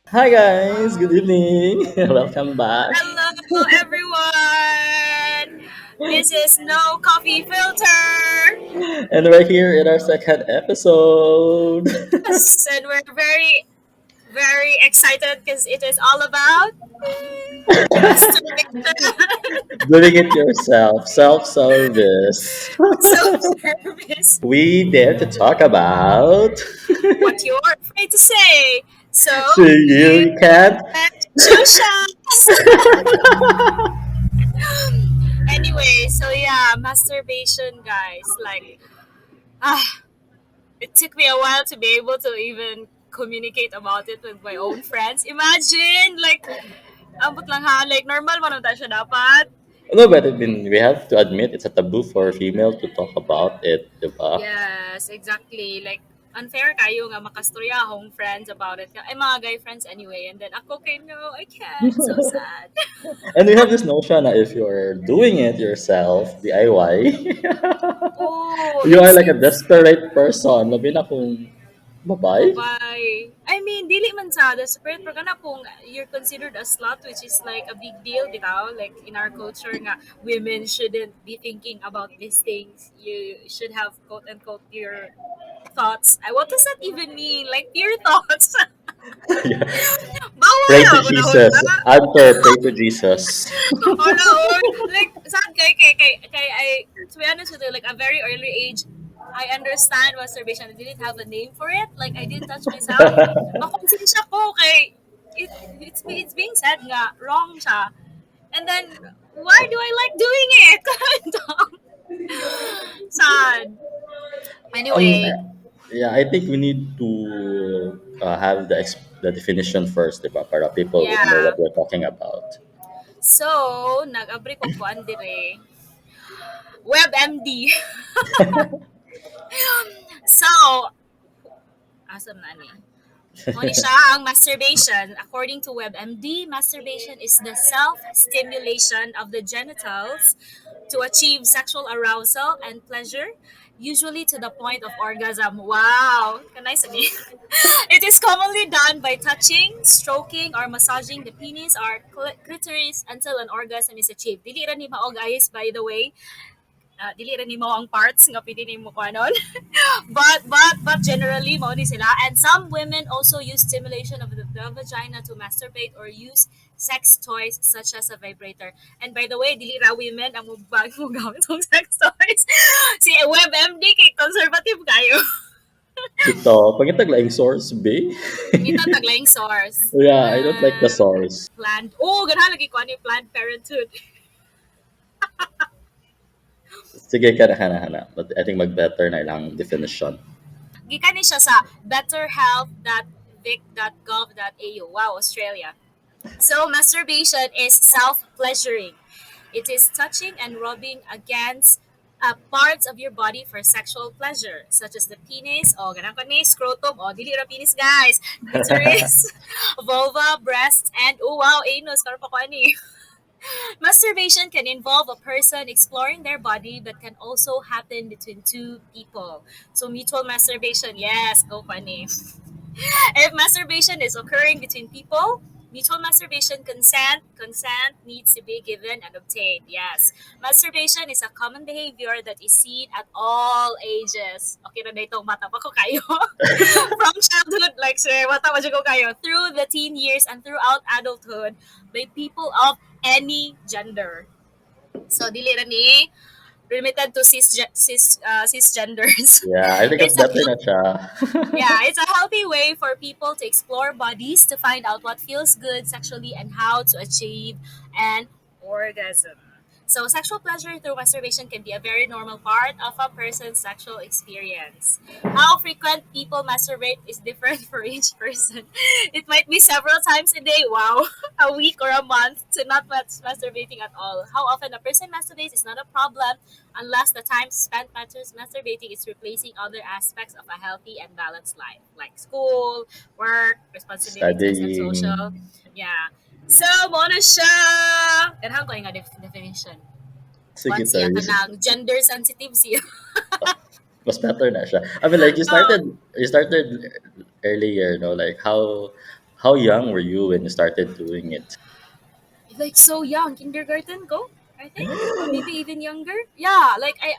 Hi guys, good evening. Welcome back. Hello, everyone. This is No Coffee Filter. And we're here in our second episode. Yes, and we're very excited because it is all about masturbation, Doing it yourself, self-service. self-service, We dare to talk about. what you're afraid to say. So So you you can't. can't choose us. Anyway, so yeah, masturbation, guys. Ah, it took me a while to be able to even communicate about it with my own friends. Imagine, ambot lang ha, like, normal man na siya dapat. No, but I mean, we have to admit it's a taboo for a female to talk about it, diba? Yes, exactly. Like, unfair kayo nga makastorya akong friends about it. Ay, mga guy friends anyway. And then ako kay, no, I can't. So sad. And we have this notion that if you're doing it yourself, DIY, Oh, you are like a desperate person. Labi na kung babae. bye. I mean, dili man sa desperate, pero kana kung you're considered a slut, which is like a big deal, bitaw. Like, in our culture nga, women shouldn't be thinking about these things. You should have, quote unquote, your thoughts. What does that even mean? Like, pure thoughts. Yeah. Bawal Pray to ako na Jesus. hulga. Answer, pray to Jesus. Wala, or, like, saan to be honest with you, like, a very early age, I understand masturbation. I didn't have a name for it. Like, I didn't touch myself. Makonsensya ko kay, it's being said nga, wrong siya. And then, why do I like doing it? Sad. Um, Anyway, yeah, I think we need to have the definition first, diba? Para people would know yeah. what we're talking about. So, nag-abri ko kuan dire. WebMD. So, asam na ni. Muna siya ang masturbation. According to WebMD, masturbation is the self-stimulation of the genitals to achieve sexual arousal and pleasure, usually to the point of orgasm. Wow! Kanay sa ni. It is commonly done by touching, stroking, or massaging the penis or clitoris until an orgasm is achieved. Dili ra ni maog ayos, by the way. Dili ra ni mo ang parts nga pwede nimo kuanon. But generally mo ni sila, and some women also use stimulation of the vagina to masturbate or use sex toys such as a vibrator. And by the way, dili ra women ang mubag mo gamit ng sex toys. Si WebMD kay conservative kayo. Ito, pangitag laing source, B. Pangita taglaing source. Yeah, I don't like the source. Planned. Oh, ganahan lagi ko ani Planned Parenthood. Sige, kana. But I think mag-better na ilang definition. Gikan ni siya sa betterhealth.vic.gov.au. Wow, Australia. So, masturbation is self-pleasuring. It is touching and rubbing against parts of your body for sexual pleasure, such as the penis, o ganang ko ni, scrotum, o dili ra penis guys, clitoris, vulva, breasts, and oh wow, anus, karon pa ko ani. Masturbation can involve a person exploring their body, but can also happen between two people. So, mutual masturbation, yes, go funny. If masturbation is occurring between people, mutual masturbation consent needs to be given and obtained. Yes. Masturbation is a common behavior that is seen at all ages. Okay na itong mata pa ko kayo. From childhood, like sir, mata pa ko kayo, through the teen years and throughout adulthood by people of any gender. So, dili ra ni limited to cisgenders. Yeah, I think it's It's a better na siya. yeah, it's a healthy way for people to explore bodies to find out what feels good sexually and how to achieve an orgasm. So, sexual pleasure through masturbation can be a very normal part of a person's sexual experience. How frequent people masturbate is different for each person. It might be several times a day, wow, a week or a month, to not masturbating at all. How often a person masturbates is not a problem unless the time spent masturbating is replacing other aspects of a healthy and balanced life, like school, work, responsibilities, and social. Studying. Yeah. So, muna siya. Ganhan ko nga definition. Sige, Once siya ka Tars. ng gender sensitive siya. Mas better na siya. I mean, like, you started earlier, no? Like, how How young were you when you started doing it? Like so young, kindergarten go, I think, or maybe even younger. Yeah, like I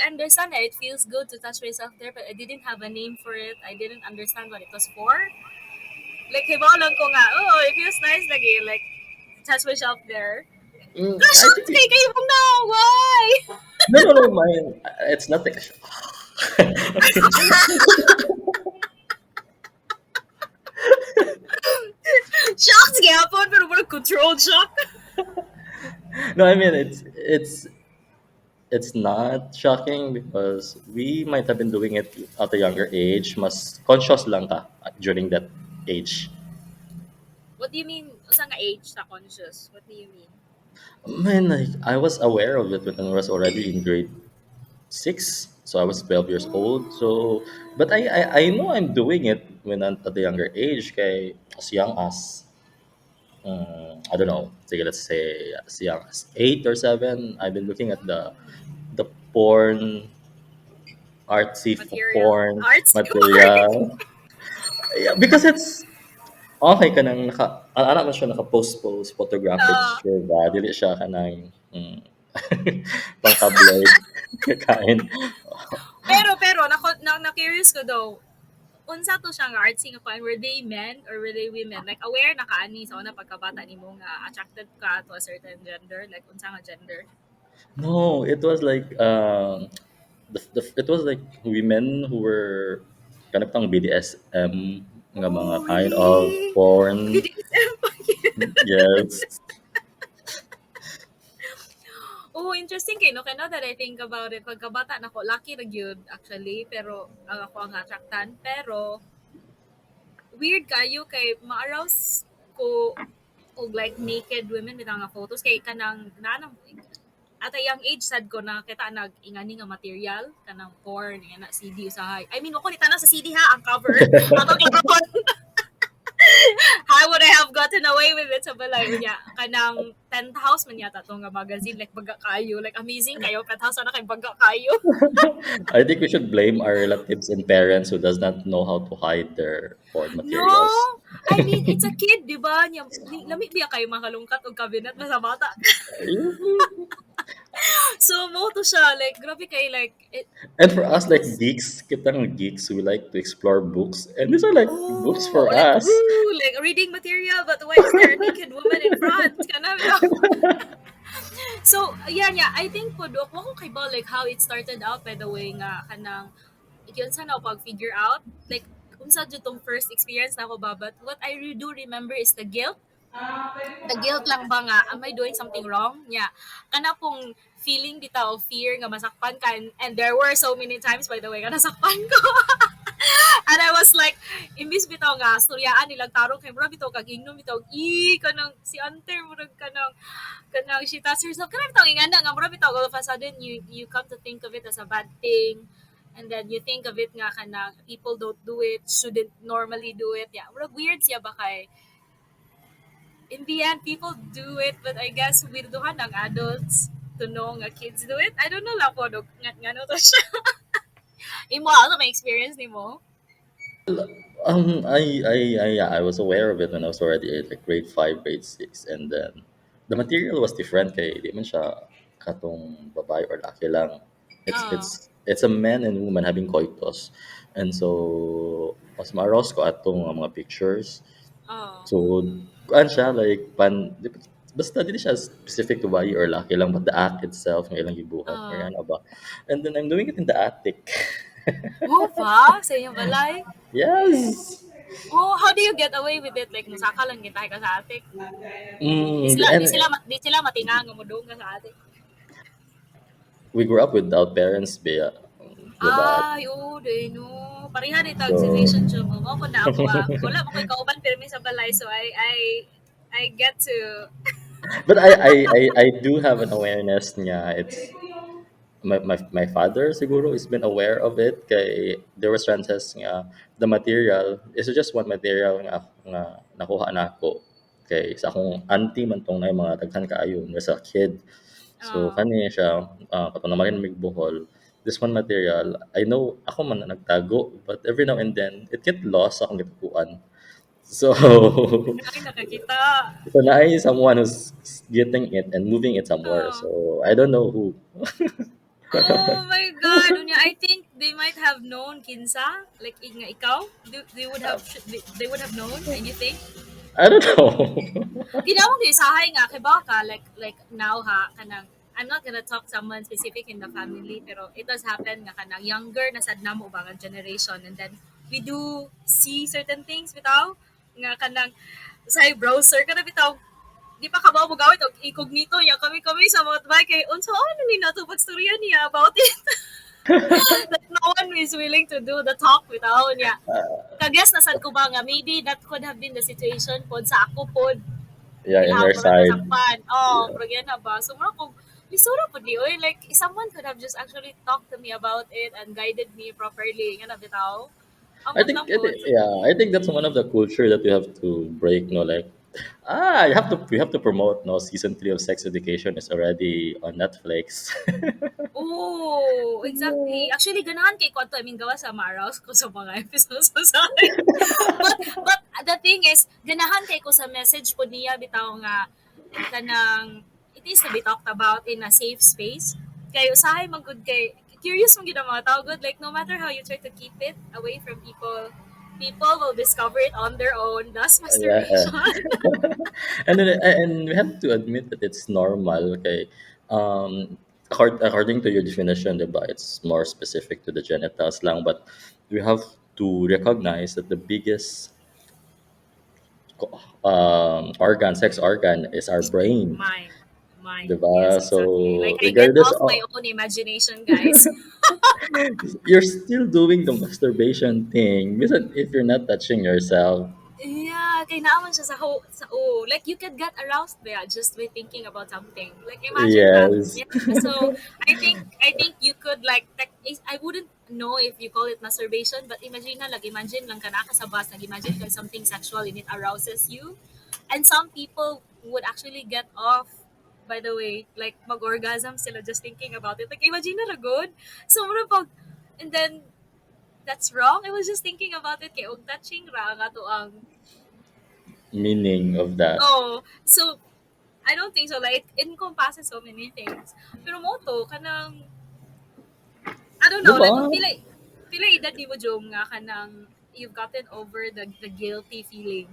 understand that it feels good to touch myself there, but I didn't have a name for it. I didn't understand what it was for. Like hibaw ko nga, oh, it feels nice lagi, like touch myself there. I think Shocked kay kayo na, why? no, no, no. Mine. It's not like. Shocked gyapon, pero parang controlled shock. No, I mean it's not shocking because we might have been doing it at a younger age. Mas conscious lang ka during that age. What do you mean? Usa nga age sa conscious? What do you mean? Man, like I was aware of it when I was already in grade 6, so I was 12 years old. So, but I know I'm doing it when I'm at a younger age. Kay as young as I don't know. Sige, let's say as young as 8 or 7, I've been looking at the porn, artsy Material. porn Arts? material. Yeah, because it's okay ka nang ana man siya naka-post photographic uh, sure ba dili siya kanang pang tabloid kain. pero na-curious ko daw, unsa to siya nga artsy nga kuan, were they men or were they women? Like aware na kaani sa una pagkabata nimo nga attracted ka to a certain gender, like unsa nga gender? No, it was like it was like women who were kind of pang BDSM nga mga Oh, kind of really? porn. BDSM pa yun. Yes. Oh, interesting kay no, kay now that I think about it, pagkabata nako lucky ra gyud actually, pero ang ako ang attractan, pero weird kayo kay ma-arouse ko og like naked women with nga photos kay kanang nanang at a young age sad ko na kita nag ingani nga material kanang porn nga na CD usahay. I mean ako ni tanang sa CD ha ang cover. Ako klaro how would I have gotten away with it sa balay unya kanang penthouse man yata to nga magazine like baga kayo like amazing kayo penthouse na kay baga kayo. I think we should blame our relatives and parents who does not know how to hide their porn No, materials. I mean it's a kid, di ba? Lami biya kayo makalungkat og kabinet sa bata. So mo to siya like grabe kay like And for it us, like was geeks, kitang geeks, we like to explore books, and these are like books oh for like us. woo like reading material but why is there a naked woman in front? Kana so yeah, I think po do ako kay ba like how it started out by the way nga kanang yun sana ako pag-figure out like unsa jud tong first experience na ako ba, but what I do remember is the guilt lang ba nga, am I doing something wrong? Yeah. Kana pong feeling bitaw of fear nga masakpan ka, and there were so many times by the way nga nasakpan ko. And I was like, imbis bitaw nga storyaan nilang tarong kay mura bitaw kag ingnom bitaw kanang si Ante murag kanang she tells herself kanang bitaw ingana nga mura bitaw all of a sudden you come to think of it as a bad thing. And then you think of it nga kanang people don't do it, shouldn't normally do it. Yeah, murag weird siya ba kay in the end, people do it, but I guess wirduhan ng adults to know nga kids do it. I don't know lang po, nga no to siya. Imo, ano may experience ni mo? Yeah, I was aware of it when I was already at like grade 5, grade 6, and then the material was different. Kay di man siya katong babae or laki lang. Oh, It's a man and woman having coitus, and so mas maros ko atong mga pictures. oh, So, kuan siya like basta dili siya specific to babae or laki lang, but the act itself ng ilang gibuhat or oh. ano ba. And then I'm doing it in the attic. Oh, ba? Sa inyong balay? Yes. Oh, how do you get away with it? Like, musaka lang kita ka sa atik. And Di sila matinga nga mo doon ka sa atik. we grew up without parents, diba? Ay, oo, di no. Pareha ni tag So, situation siya mo. Mo po na ako ah. Wala mo ko'y kauban pirmi sa balay, so I get to, but I do have an awareness niya. It's my father siguro has been aware of it kay there was chances nga the material is just one material nga nakuha na ako kay sa akong auntie man tong na mga daghan kaayo nga sa kid. So oh, kani siya katong naman mig buhol, this one material I know ako man na nagtago, but every now and then it get lost sa akong gitaguan. So Ay, nakakita. so now I someone who's getting it and moving it somewhere. Oh. So I don't know who. Oh my God! Unya, I think they might have known kinsa, like nga ikaw. They would have they would have known, and you think I don't know. ginawang di isahay nga kay baka like now ha kanang I'm not gonna talk someone specific in the family pero it does happen nga kanang younger na sad namo ba nga generation and then we do see certain things bitaw nga kanang sa browser kana bitaw di pa ka ba mo gawit og incognito ya kami sa mga bay kay unsa ano ni nato pagstorya niya about it that no one is willing to do the talk without niya kagas na sad ko ba nga maybe that could have been the situation pod sa ako pod Yeah, in ilham your ko na to side. sakpan. Oh, Yeah. pero yan na ba? So, mura kung lisura po di, oy, like, someone could have just actually talked to me about it and guided me properly. Nga na bitaw. I Amot think lang po. yeah, I think that's one of the culture that we have to break. No, like you have to promote. No, season 3 of Sex Education is already on Netflix. Oh, exactly. Actually, ganahan kay Kwanto. I mean, gawa sa Maraws ko sa mga episodes sa akin. But the thing is, ganahan kay ko sa message po niya bitaw nga kanang it is to be talked about in a safe space. Kay usahay man gud kay curious man gid ang mga tao good like no matter how you try to keep it away from people, people will discover it on their own. That's Yeah, masturbation. and we have to admit that it's normal. Okay, according to your definition, diba, it's more specific to the genitals lang. But we have to recognize that the biggest sex organ, is our brain, Mine. Mine. Yes, diba? exactly. Like So I get regardless off my of, own imagination, guys. you're still doing the masturbation thing. Minsan, if you're not touching yourself, Yeah, kay naaman siya sa like you could get aroused by just by thinking about something. Like imagine that. yes. Yeah. So I think you could like I wouldn't know if you call it masturbation, but imagine na like imagine lang ka sa bus, nag-imagine ka something sexual and it arouses you. And some people would actually get off by the way, like mag-orgasm sila just thinking about it. Like imagine na good. So mura pag and then that's wrong. I was just thinking about it kay og touching ra nga to ang Meaning of that. oh, so I don't think so. Like it encompasses so many things. Pero mo to kanang I don't know, Diba? like pila edad ni mo jom nga kanang you've gotten over the guilty feeling.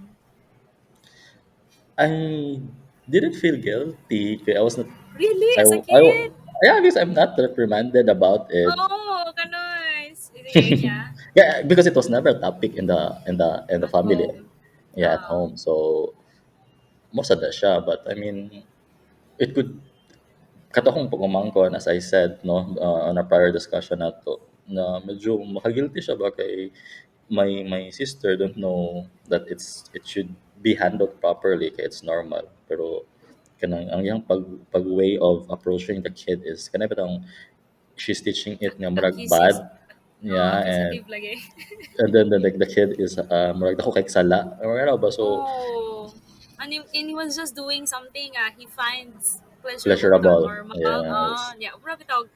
I didn't feel guilty. Kaya I was not. Really, I, as a I, kid? yeah, because I'm not reprimanded about it. Oh, kanoy. Sige niya. Yeah, because it was never a topic in the At family. home. Yeah, at home. So most of that siya. But I mean, it could katong pagumangkon, as I said, no, on a prior discussion nato, na medyo makagilty siya ba kay my sister don't know that it should be handled properly kay it's normal. Pero kanang ang iyang pag way of approaching the kid is kanang bitang she's teaching it nga murag bad. Accuses. Oh, Yeah, accusative lagi. and then the kid is murag dako kay sala or ano ba, so Oh. And he was just doing something he finds pleasurable bitaw pleasurable. normal. Yes. Yeah, bro bitaw.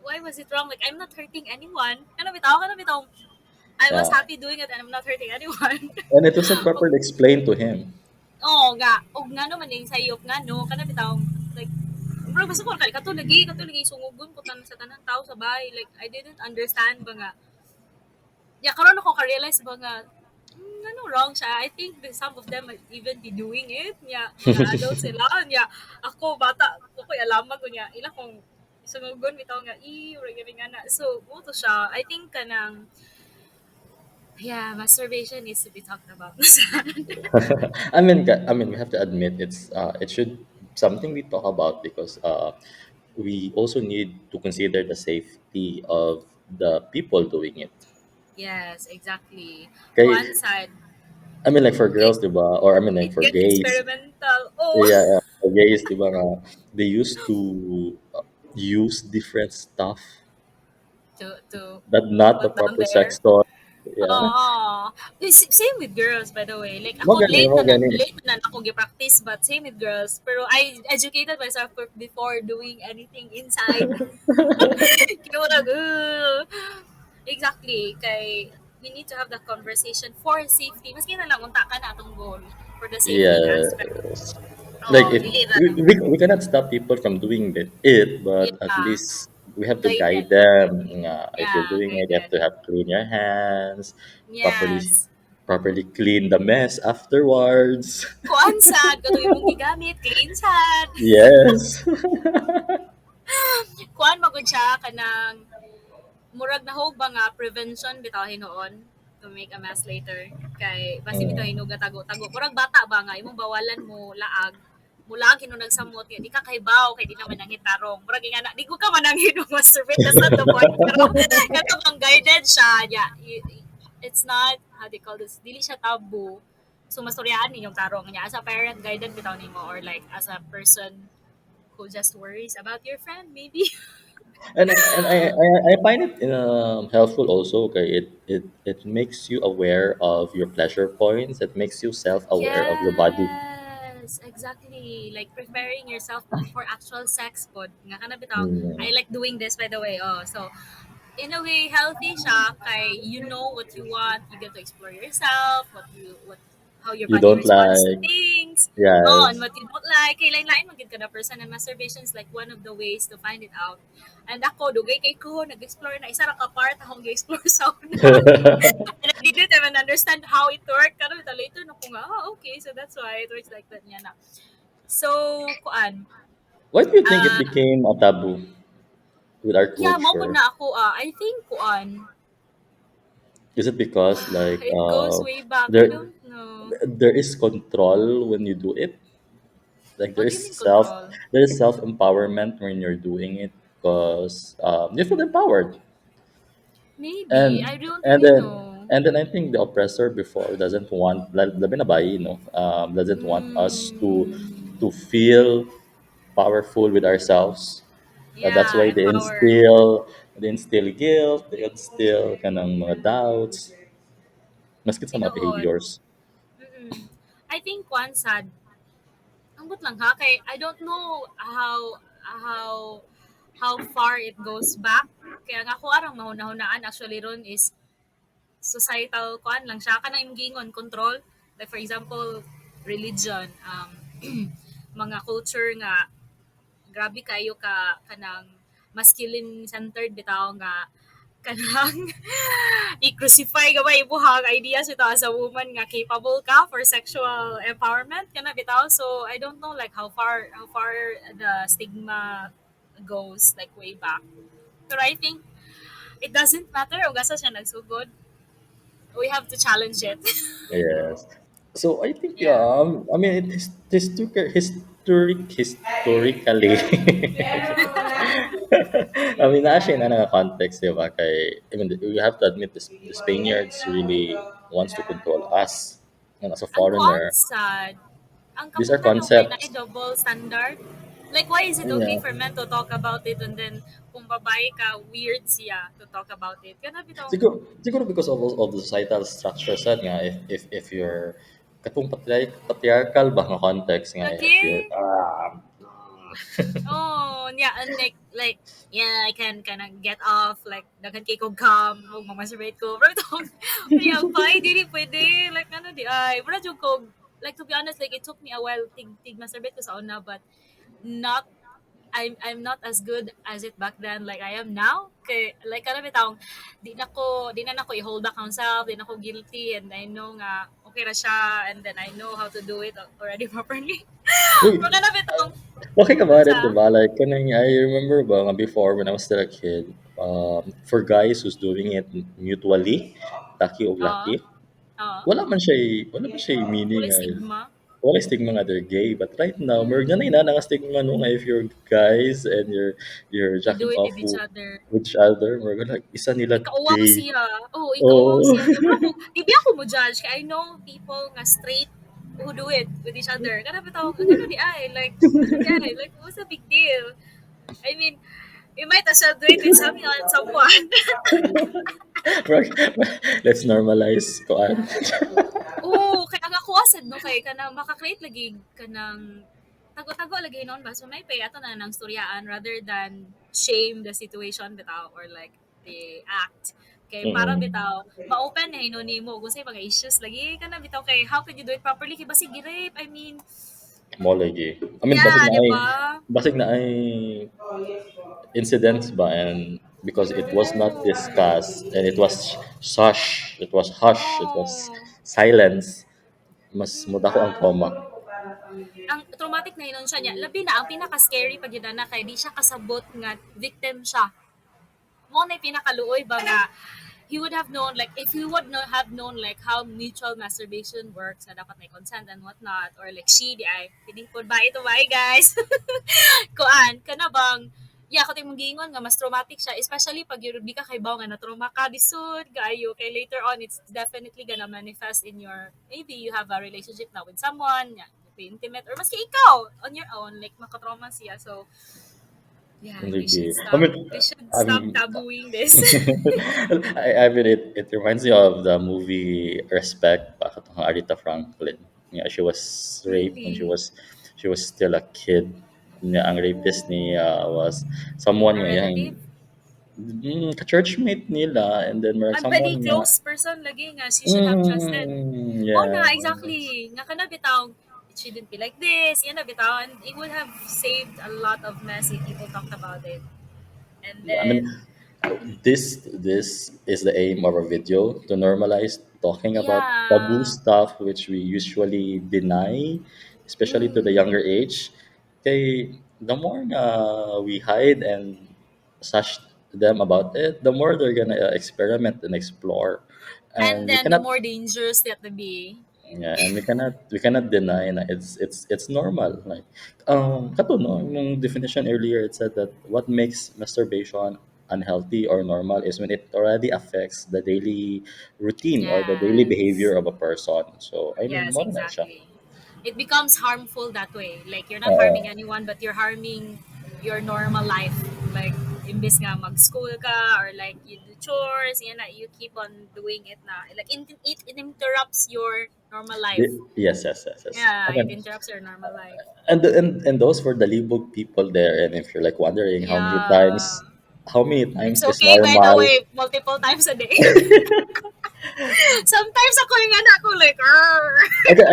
Why was it wrong? Like I'm not hurting anyone. Kana bitaw. I was Yeah. happy doing it and I'm not hurting anyone. And it wasn't properly explained to him. Oo nga. Og nga naman din sayop nga no. Kana bitaw. Like bro, basta ko kay kato lagi sungugon ko sa tanang tao sa bahay. Like I didn't understand ba nga. Yeah, karon ako ka-realize ba nga ano wrong siya. I think some of them might even be doing it. Mga adults sila. Ako, bata, ako ko'y alamag ko niya. Ila kong sungugon, bitaw nga, ura nga na. So, mo to siya. I think kanang, yeah, masturbation needs to be talked about. I mean, we have to admit it should something we talk about because we also need to consider the safety of the people doing it. Yes, exactly. Okay, One side, I mean, like for it, girls, diba? Or I mean, like it for gets gays, experimental. Oh, yeah, yeah, for gays, diba? They used to use different stuff to that not the put down proper there. sex toy. Yeah, Oo. Same with girls, by the way. Like, mo ako, gani, mo gani. late na ako gi-practice, but same with girls. Pero I educated myself before doing anything inside. Kaya mo exactly. Kay, we need to have the conversation for safety. Maski na lang unta ka na atong goal for the safety aspect. Yes. Like Oh, if dili ra. we cannot stop people from doing it, but at Yeah, least we have to guide guided. them. If you're Yeah, doing it, you have guided. to have clean your hands, properly Yes. properly clean the mess afterwards. Kuan sad katong imong gigamit, clean sad. Yes. Kuan magud siya kanang murag nahog ba nga prevention bitaw hinuon to make a mess later kay basi bitaw Mm. hinuga tago-tago murag bata ba nga imong bawalan mo laag mula kinu nagsamot nga di ka kaybaw kay di naman nangit tarong murag nga na di ko ka manangin og masturbate that's not the point pero kato bang guided siya yeah, it's not how they call this dili siya taboo so mastoryaan ninyong tarong niya as a parent guided bitaw nimo or like as a person who just worries about your friend maybe. And I find it helpful also. Okay, it makes you aware of your pleasure points. It makes you self-aware of your body. Yes, exactly. Like preparing yourself for actual sex pod. Nga kana bitaw. Mm. I like doing this by the way. Oh, so in a way healthy siya kay you know what you want. You get to explore yourself, what how your You body don't responds to like. things. Oh, and Yes. what you don't like. Kay lain-lain man gid kada person and masturbation is like one of the ways to find it out. And ako dugay kay ko nag-explore na isa ra ka part akong gi-explore sa una. And I didn't even understand how it worked. Pero later na ko nga, okay, so that's why it works like that niya na. So, kuan, Why do you think it ah, became a taboo with our yeah, mo culture? na ako, I think kuan, Is it because like it goes way back, I there don't know. there is control when you do it? Like What do you mean control? there is self empowerment when you're doing it because you feel empowered. Maybe, and I don't and really then know. and then I think the oppressor before doesn't want labi na bayi, doesn't want us to Mm, feel powerful with ourselves. That's yeah, why empower. they instill guilt, they instill kanang mga doubts, maski sa mga Tinuod. behaviors. Mm-mm. I think one sad, ambot lang ha, kay I don't know how how far it goes back. Kaya nga ako arang mahuna-hunaan actually ron is societal kuan lang siya kana imong gingon control. Like for example, religion, mga culture nga grabe kayo ka kanang masculine centered bitaw nga kanang i-crucify ka ba ibuhang ideas bitaw as a woman nga capable ka for sexual empowerment kana bitaw so I don't know like how far the stigma goes like way back pero I think it doesn't matter kung asa siya nagsugod. We have to challenge it. Yes. So I think yeah, Yeah. I mean historically I mean actually na nga context diba kay I mean we have to admit this, the Spaniards really wants to control us and as a Ang kuan foreigner. sad, ang These are kaputan no kay na concepts. double standard. Like why is it okay Yeah. for men to talk about it and then kung babae ka weird siya to talk about it. Kana bitaw Siguro because of the societal structure sad nga if you're katong patriarchal ba nga context nga if you're lagi. Oh, yeah, and like yeah, I can kind of get off like daghan kay kog come og mamasturbate ko. Pero tong yang pa dili pwede like ano di ay. Pero jud ko like to be honest like it took me a while tig masturbate ko sa una but not I'm not as good as it back then like I am now. Kay like kana bitawng di na nako i-hold back myself, di na ako guilty and I know nga okay ra siya and then I know how to do it already properly. Uy, Pero kana bitawng talking about it, unsa? diba? Like, kanang, I remember ba, nga before when I was still a kid, for guys who's doing it mutually, taki o Oo. laki, Oo. wala man siya meaning Walay nga, stigma. wala stigma nga they're gay. But right now, meron Mm. na nga stigma no nga if you're guys and you're You do jacking it off with each other. with each other, meron like, isa nila Ikauwaw gay. siya. Oo, ikauwaw Oh. siya. Di ba ako mo judge? Kaya I know people nga straight who do it with each other. Kana ba tawag, ang ano di ay, like, ano di ay, like, what's the big deal? I mean, we might as well do it with someone. Let's normalize koan. Oo, kaya nga kuwasan no kay kanang maka-create lagi kanang tago-tago lagi noon ba so may pay ato na nang storyaan rather than shame the situation bitaw or like the act. Kay para Mm. bitaw ma-open na hinon nimo kung say mga issues lagi ka na bitaw kay how could you do it properly kay basig rape. I mean, Mo lagi. I mean, yeah, di ba? basig na ay incidents ba, and because it was not Oo. discussed and it was hush, it was Oo. silence, mas muda ko ang Mm. trauma. Ang traumatic na hinon siya niya. Labi na ang pinaka-scary pag yun na kay di siya kasabot nga victim siya. Mo na yung pinakaluoy ba nga he would have known like if he would not have known like how mutual masturbation works na dapat may consent and whatnot or like she di ay piling po ba ito ba guys. Kuan ka na bang yeah, ko mong giingon nga mas traumatic siya especially pag yun di ka kay baw nga na trauma ka disud gayo kay later on it's definitely gonna manifest in your maybe you have a relationship now with someone yeah, be intimate or maski ikaw on your own like makatrauma siya so yeah Lagi. I mean, we should stop um, tabooing this. I mean, it reminds me of the movie Respect, pa katong Aretha Franklin. Yeah, she was raped when Really? she was still a kid. Yeah, ang rapist niya was someone A nga relative? yang ka-churchmate nila, and then merong Ang bali someone nga, close person lagi nga she should have trusted. Mo na yeah, exactly. Nga kana bitaw it shouldn't be like this. Yan na bitaw and it would have saved a lot of mess if people talked about it. And yeah. I then mean, this is the aim of our video, to normalize talking about taboo yeah. stuff which we usually deny, especially to the Mm. younger age. Okay, the more we hide and such them about it, the more they're gonna experiment and explore, And and we then the cannot. more dangerous that to be. Yeah, and we cannot deny na it's normal. Like kato no, yung definition earlier, it said that what makes masturbation unhealthy or normal is when it already affects the daily routine or the daily Yes. behavior of a person. So I mean, Yes, more na siya. exactly. It becomes harmful that way. Like you're not harming Oo. anyone, but you're harming your normal life. Like imbis nga mag-school ka or like you do chores, yan na, you keep on doing it na. Like it interrupts your normal life. Yes, yes, yes, yes. I Yeah, it mean, interrupts your normal life. and those were the libog people there. And if you're like wondering Yeah. how many It's times is okay by the normal, way, multiple times a day. Sometimes ako yung anak ko like, "Arr."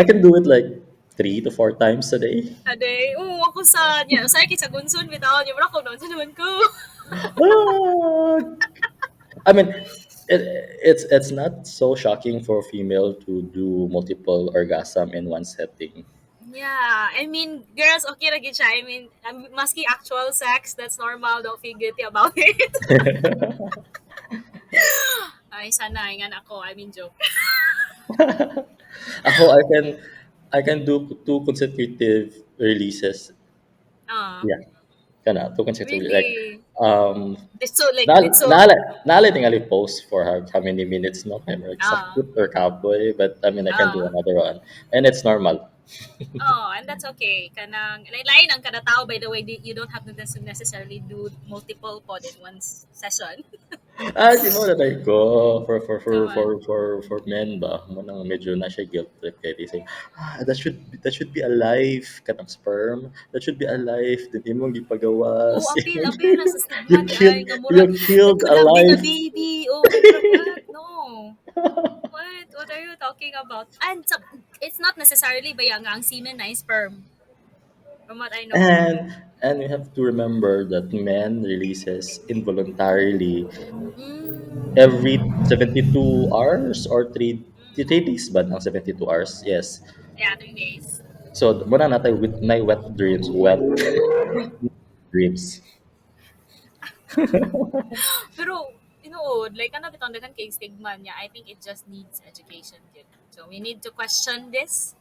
I can do it like 3 to 4 times a day. A day. Oo, ako sa, yeah, sa akin sa gunson, bitawan, yung ako noon, sa naman ko. Ah, I mean, it's not so shocking for a female to do multiple orgasm in one setting. Yeah, I mean, girls, okay na gid siya. I mean, maski actual sex, that's normal. Don't feel guilty about it. Ay, sana, nga ako. I mean, joke. Ako, I can do two consecutive releases. Ah, Yeah, kana two consecutive like really? um It's so, like, na it's so, naala tingali post for how many minutes no, kay like ah, sakit or kapoy, but I mean I can do ah. another one, and it's normal. Oh, and that's okay. Kanang, lain ang kada tao, by the way, you don't have to necessarily do multiple pod in one session. Di mo na ko Naman. for men ba mo nang medyo na siya guilt trip kay they say, that should be alive katang sperm, that should be alive din imong gipagawas. Oh, apil na sa you stigma di killed ay nga you murag that killed could a have been a life. baby. Oh, kay murag what? No. What are you talking about? And so, it's not necessarily ba yang ang semen na is sperm from what I know. And we have to remember that men releases involuntarily Mm. every 72 hours or 3 days ba ng 72 hours, yes. Yeah, 3 days. So muna natay with na wet dreams. Pero tinuod like ano bitong daghan kay stigma niya. I think it just needs education yun. So we need to question this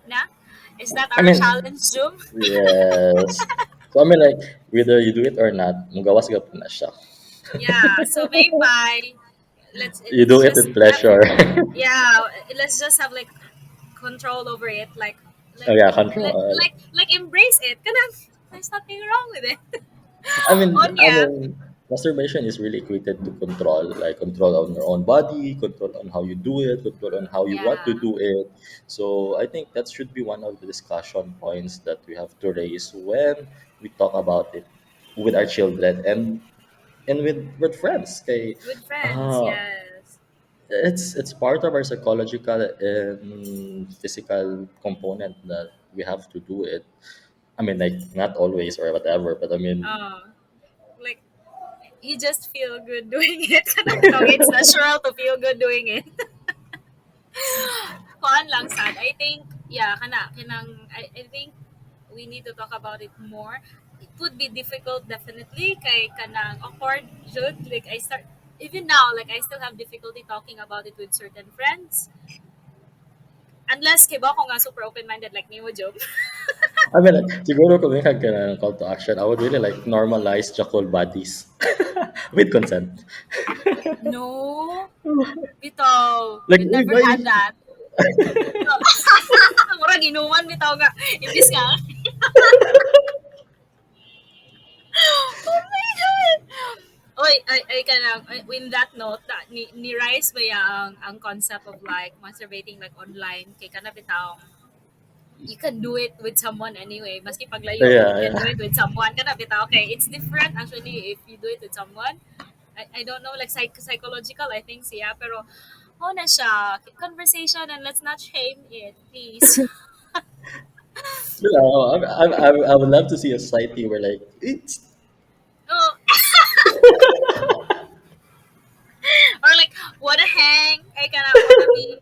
na. Is that I our mean, challenge, Zoom? yes. So I mean, like, whether you do it or not, mugawas ka na siya. Yeah, so maybe You do let's it just with have pleasure. yeah, let's just have like control over it Oh, yeah, control. like embrace it. Kanang, there's nothing wrong with it. I mean, I Onya. mean, masturbation is really equated to control, like control on your own body, control on how you do it, control on how you want to Yeah. do it. So I think that should be one of the discussion points that we have to raise when we talk about it with our children. And and with friends. Okay, With friends, uh, yes. it's part of our psychological and physical component that we have to do it. I mean, like not always or whatever, but I mean, Uh, like you just feel good doing it. Kana bitaw, it's natural to feel good doing it. Kuan lang sad. I think yeah, I think we need to talk about it more. It would be difficult definitely kay kanang awkward jud. Like I start even now, like I still have difficulty talking about it with certain friends. Unless kiba ko nga super open-minded like Nemo Job. I mean, like, siguro kung may ka ng call to action, I would really like normalize chuckle buddies with consent. No, bitaw, Like, we uy, never bye. had that. Murag inuman bitaw nga. Imbis nga. Oh my God! Oy, ay kanang in that note, ni Rice ba ang concept of like masturbating like online kay kana bitaw you can do it with someone anyway. Maski paglayo, you Yeah, can do yeah. it with someone. Kana bitaw, okay, it's different actually if you do it with someone. I don't know, like psychological, I think siya. Pero, oh na siya. Conversation and let's not shame it, please. Yeah, I would love to see a society where like it's Oh, or like, wanna hang? I cannot wanna be,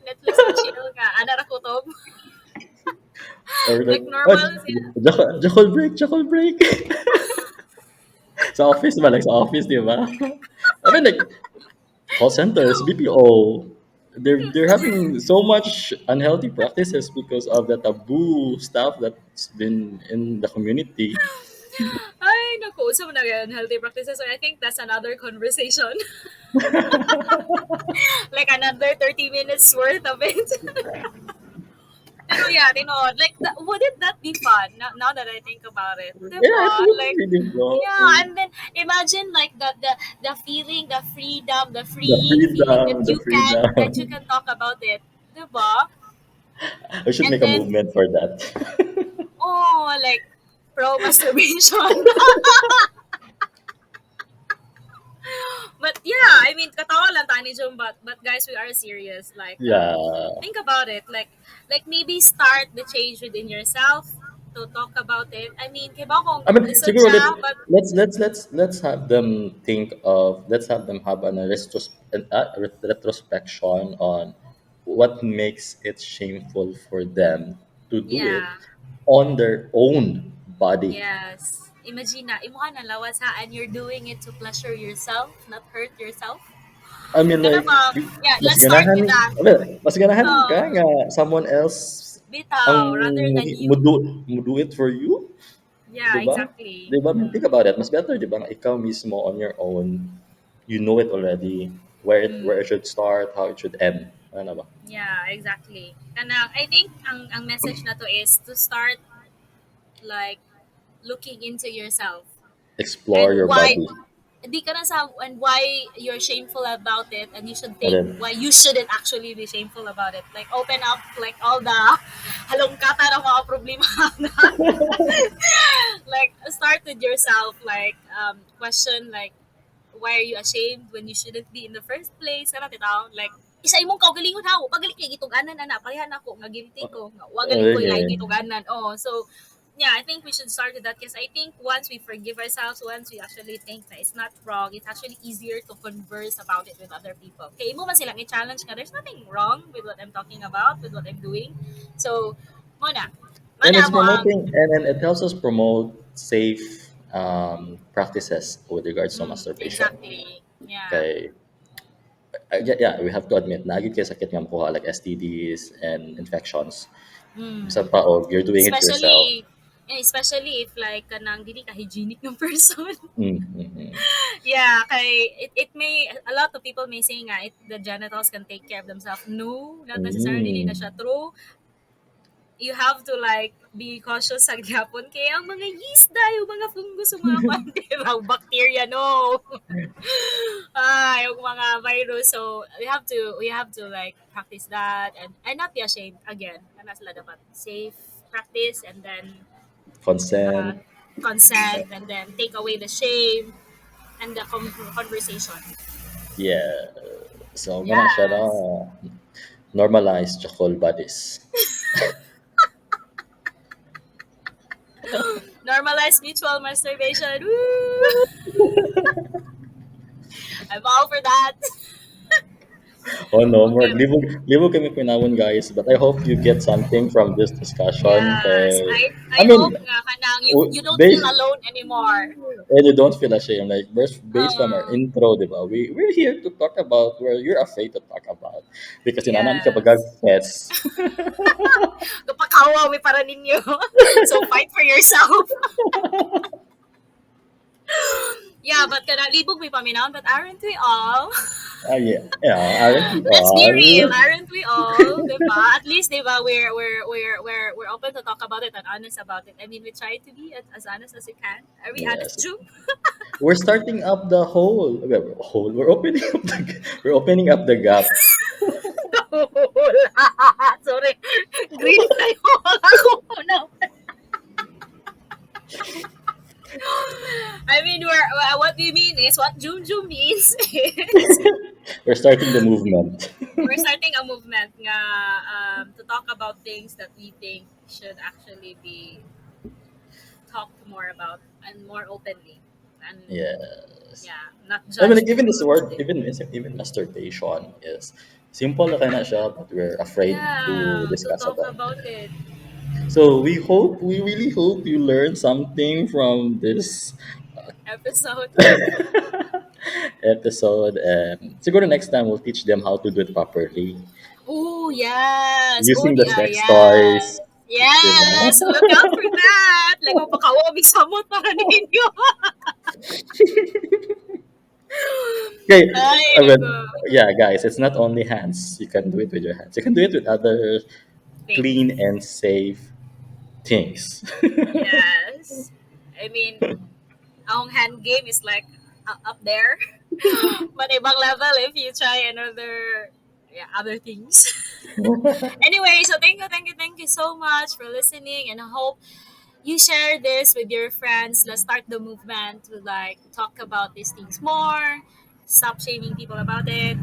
Netflix and chill nga. Ana ra kutob. or like Like oh, normal siya. jackal break. Sa office ba? Like sa office, di ba? I mean, like call centers, BPO, they're having so much unhealthy practices because of the taboo stuff that's been in the community. Ay, naku. So, na healthy practices. So, I think that's another conversation. Like another 30 minutes worth of it. Pero yeah, like, wouldn't that be fun? Now that I think about it, Yeah, it diba? would Like, be really yeah, fun. and then imagine like the feeling, the freedom, the freeing feeling The that you freedom. can talk about it, diba? I should And make a then, movement for that. oh, like pro masturbation. But yeah, I mean, katawa lang tani Jum, but guys, we are serious. Like, Yeah. think about it. Like maybe start the change within yourself to talk about it. I mean, kiba kung I mean, listen siguro siya, but let's have them think of let's have them have a retrospection on what makes it shameful for them to do it yeah, on their own body. yes. Imagine na, imuha na lawas ha, and you're doing it to pleasure yourself, not hurt yourself. I mean, Kana like ba? Yeah, mas let's start ganahan, with that. mas ganahan ka Oh, nga someone else ang bitaw, rather than mo you. do, mo do it for you. Yeah, 'Di ba? exactly. 'Di ba? I mean, think about it. Mas better 'di ba nga ikaw mismo on your own, you know it already, where it should start, how it should end. Ano ba? Yeah, exactly. And I think ang message na to is to start like looking into yourself Explore and your why body. di ka na sa and why you're shameful about it and you should And think then why you shouldn't actually be shameful about it. Like open up like all the halongkata ng mga problema na. Like start with yourself like question like why are you ashamed when you shouldn't be in the first place? Kana titaw like isa imong kaugalingon ha, pagalit kay gituganan ana, pareha na ako nga guilty ko. Nga wa galing ko ilay okay. gituganan. Oh, so yeah, I think we should start with that because I think once we forgive ourselves, once we actually think that it's not wrong, it's actually easier to converse about it with other people. Okay, mo man silang i-challenge nga, there's nothing wrong with what I'm talking about, with what I'm doing. So, muna, And mana it's mo ang, promoting, and then it helps us promote safe practices with regards to masturbation. exactly, yeah. Okay. Yeah, yeah, we have to admit, na kay sakit nga makuha like STDs and infections. Bisan pa, og you're doing it yourself. Especially, especially if like kanang dili ka hygienic ng person. Mm, mm, mm. Yeah, kay it may a lot of people may say nga the genitals can take care of themselves. No, not necessarily dili na Mm. siya true. You have to like be cautious sa gyapon kay ang mga yeast yung mga fungus yung mga kwan, diba? Bacteria no. Yung mga virus. So we have to like practice that and not be ashamed again. Kana sila dapat safe practice and then uh, Consent. consent and then take away the shame. and the conversation. Yeah. So I'm gonna shut Yes. down. Normalize chocolate buddies. Normalize mutual masturbation. Woo! I'm all for that. Oh no, more Okay. libo kami pinawon guys. But I hope you get something from this discussion. Yes. Kay, I I mean, hope nga kanang you don't feel based alone anymore. and you don't feel ashamed. Like based from our Uh, intro, diba? We're here to talk about where you're afraid to talk about because inanami ka bagag yes. yes. Kapakawa, may para ninyo. So fight for yourself. Yeah, but kana libog may paminaw, but aren't we all? Ah yeah, yeah. Aren't we Let's be real, all? aren't we all? Diba? At least, diba, we're open to talk about it and honest about it. I mean, we try to be as honest as we can. Are we honest, Yes. June? We're starting up the hole. We're opening up we're opening up the gap. Sorry. Green tayo ako na. I mean, what we mean is, what June June means is, We're starting the movement. we're starting a movement nga, to talk about things that we think should actually be talked more about and more openly. And Yes. yeah, not I mean, judged like, even this word, today. even masturbation is simple na kaya na siya, but we're afraid to Yeah, to discuss talk about about it. it. So we really hope you learn something from this Episode. episode. And siguro next time we'll teach them how to do it properly Oh, yes. Oh, using the sex yes. toys. Diba? Yes. Look out for that. Like, mapakawamig samot para ninyo. Okay, Ay, I nako. mean, yeah, guys, it's not only hands. You can do it with your hands. You can do it with other Things. clean and safe things. Yes. I mean, ang hand game is like up there. But ibang level if you try another, yeah, other things. Anyway, so thank you so much for listening, and I hope you share this with your friends. Let's start the movement to like talk about these things more. Stop shaming people about it.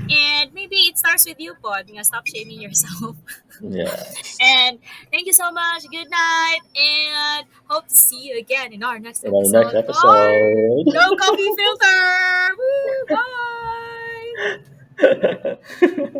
And maybe it starts with you, Pod. Stop shaming yourself. Yes. And thank you so much. Good night. And hope to see you again in our next In our next episode for No episode. Coffee Filter. Woo! Bye.